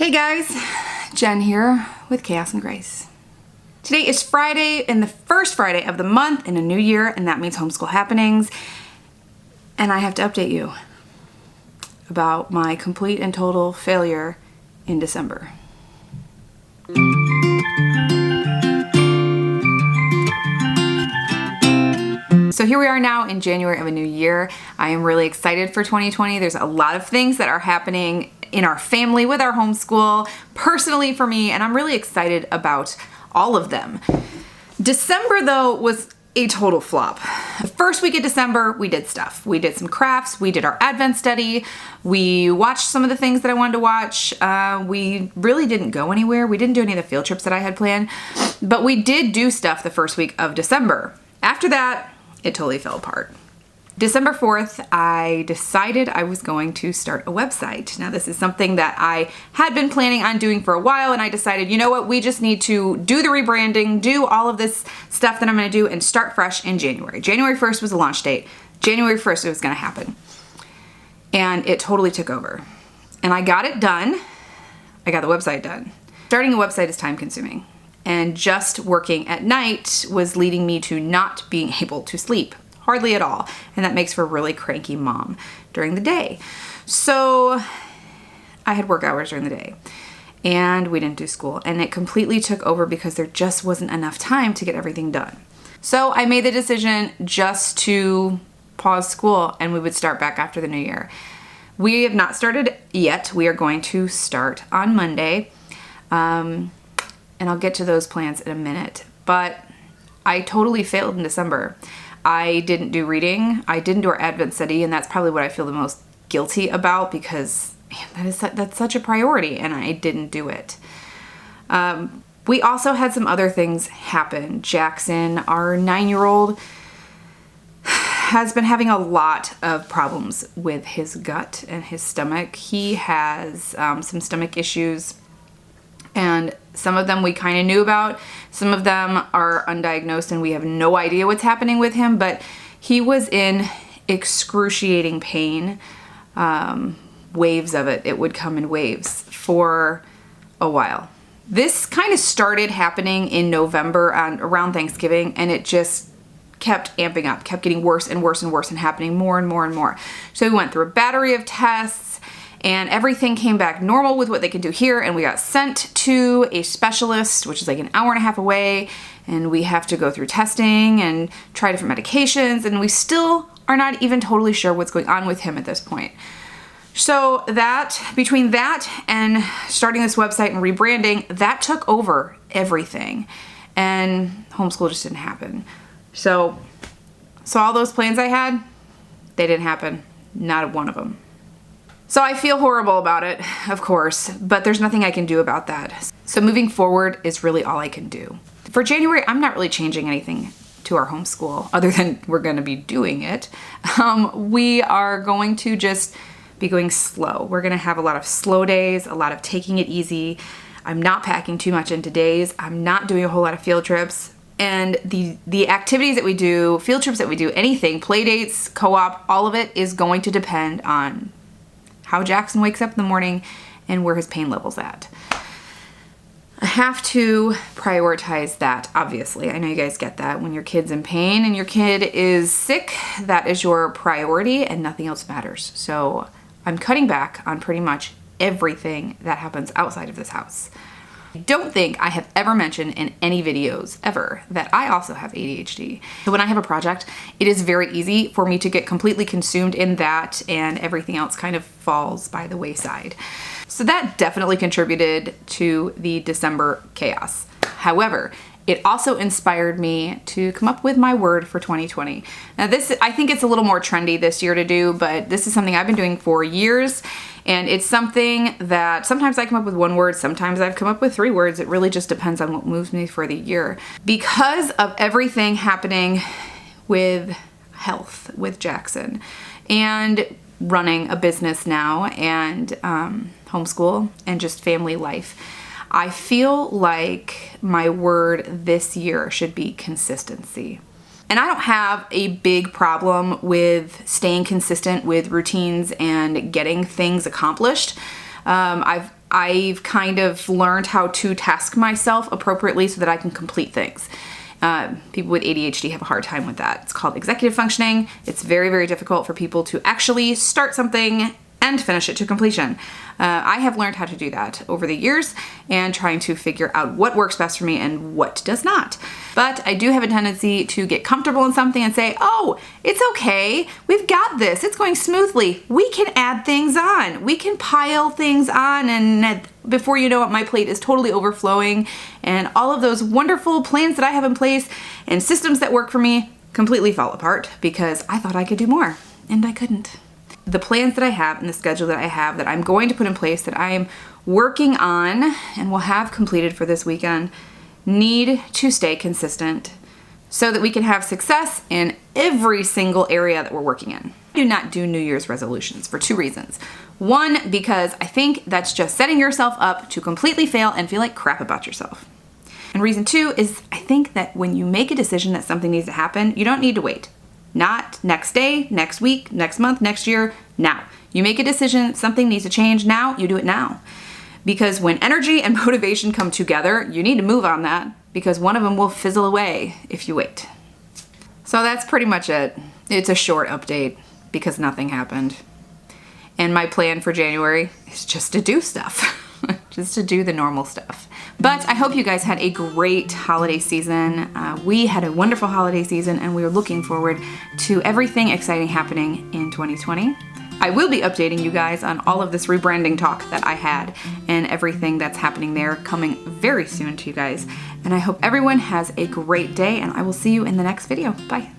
Hey guys, Jen here with Chaos and Grace. Today is Friday and the first Friday of the month in a new year, and that means homeschool happenings. And I have to update you about my complete and total failure in December. So here we are now in January of a new year. I am really excited for 2020. There's a lot of things that are happening in our family with our homeschool, personally for me, and I'm really excited about all of them. December though was a total flop. The first week of December, we did stuff. We did some crafts, we did our Advent study, we watched some of the things that I wanted to watch. We really didn't go anywhere. We didn't do any of the field trips that I had planned, but we did do stuff the first week of December. After that, it totally fell apart. December 4th, I decided I was going to start a website. Now, this is something that I had been planning on doing for a while, and I decided, you know what, we just need to do the rebranding, do all of this stuff that I'm gonna do, and start fresh in January. January 1st was the launch date. January 1st, it was gonna happen. And it totally took over. And I got it done. I got the website done. Starting a website is time consuming. And just working at night was leading me to not being able to sleep. Hardly at all. And that makes for a really cranky mom during the day. So I had work hours during the day and we didn't do school, and it completely took over because there just wasn't enough time to get everything done. So I made the decision just to pause school and we would start back after the new year. We have not started yet. We are going to start on Monday. And I'll get to those plans in a minute, but I totally failed in December. I didn't do reading. I didn't do our Advent study, and that's probably what I feel the most guilty about because man, that's such a priority, and I didn't do it. We also had some other things happen. Jackson, our 9-year-old, has been having a lot of problems with his gut and his stomach. He has some stomach issues, and some of them we kind of knew about. Some of them are undiagnosed and we have no idea what's happening with him, but he was in excruciating pain, waves of it. It would come in waves for a while. This kind of started happening in November around Thanksgiving, and it just kept amping up, kept getting worse and worse and worse and happening more and more and more. So we went through a battery of tests, and everything came back normal with what they could do here, and we got sent to a specialist, which is like an hour and a half away, and we have to go through testing and try different medications, and we still are not even totally sure what's going on with him at this point. So between that and starting this website and rebranding, that took over everything, and homeschool just didn't happen. So all those plans I had, they didn't happen. Not one of them. So I feel horrible about it, of course, but there's nothing I can do about that. So moving forward is really all I can do. For January, I'm not really changing anything to our homeschool other than we're gonna be doing it. We are going to just be going slow. We're gonna have a lot of slow days, a lot of taking it easy. I'm not packing too much into days. I'm not doing a whole lot of field trips. And the activities that we do, field trips that we do, anything, play dates, co-op, all of it is going to depend on how Jackson wakes up in the morning and where his pain level's at. I have to prioritize that, obviously. I know you guys get that. When your kid's in pain and your kid is sick, that is your priority and nothing else matters. So I'm cutting back on pretty much everything that happens outside of this house. I don't think I have ever mentioned in any videos ever that I also have ADHD. So when I have a project, it is very easy for me to get completely consumed in that, and everything else kind of falls by the wayside. So that definitely contributed to the December chaos. However, it also inspired me to come up with my word for 2020. Now this, I think it's a little more trendy this year to do, but this is something I've been doing for years. And it's something that sometimes I come up with one word, sometimes I've come up with 3 words. It really just depends on what moves me for the year. Because of everything happening with health with Jackson and running a business now and homeschool and just family life, I feel like my word this year should be consistency. And I don't have a big problem with staying consistent with routines and getting things accomplished. I've I've kind of learned how to task myself appropriately so that I can complete things. People with ADHD have a hard time with that. It's called executive functioning. It's very, very difficult for people to actually start something and finish it to completion. I have learned how to do that over the years and trying to figure out what works best for me and what does not. But I do have a tendency to get comfortable in something and say, oh, it's okay. We've got this. It's going smoothly. We can add things on. We can pile things on, and before you know it, my plate is totally overflowing, and all of those wonderful plans that I have in place and systems that work for me completely fall apart because I thought I could do more, and I couldn't. The plans that I have and the schedule that I have that I'm going to put in place that I am working on and will have completed for this weekend need to stay consistent so that we can have success in every single area that we're working in. I do not do New Year's resolutions for 2 reasons. One, because I think that's just setting yourself up to completely fail and feel like crap about yourself. And reason 2 is I think that when you make a decision that something needs to happen, you don't need to wait. Not next day, next week, next month, next year, now. You make a decision, something needs to change now, you do it now. Because when energy and motivation come together, you need to move on that because one of them will fizzle away if you wait. So that's pretty much it. It's a short update because nothing happened. And my plan for January is just to do stuff. Just to do the normal stuff. But I hope you guys had a great holiday season. We had a wonderful holiday season and we are looking forward to everything exciting happening in 2020. I will be updating you guys on all of this rebranding talk that I had and everything that's happening there coming very soon to you guys. And I hope everyone has a great day and I will see you in the next video. Bye.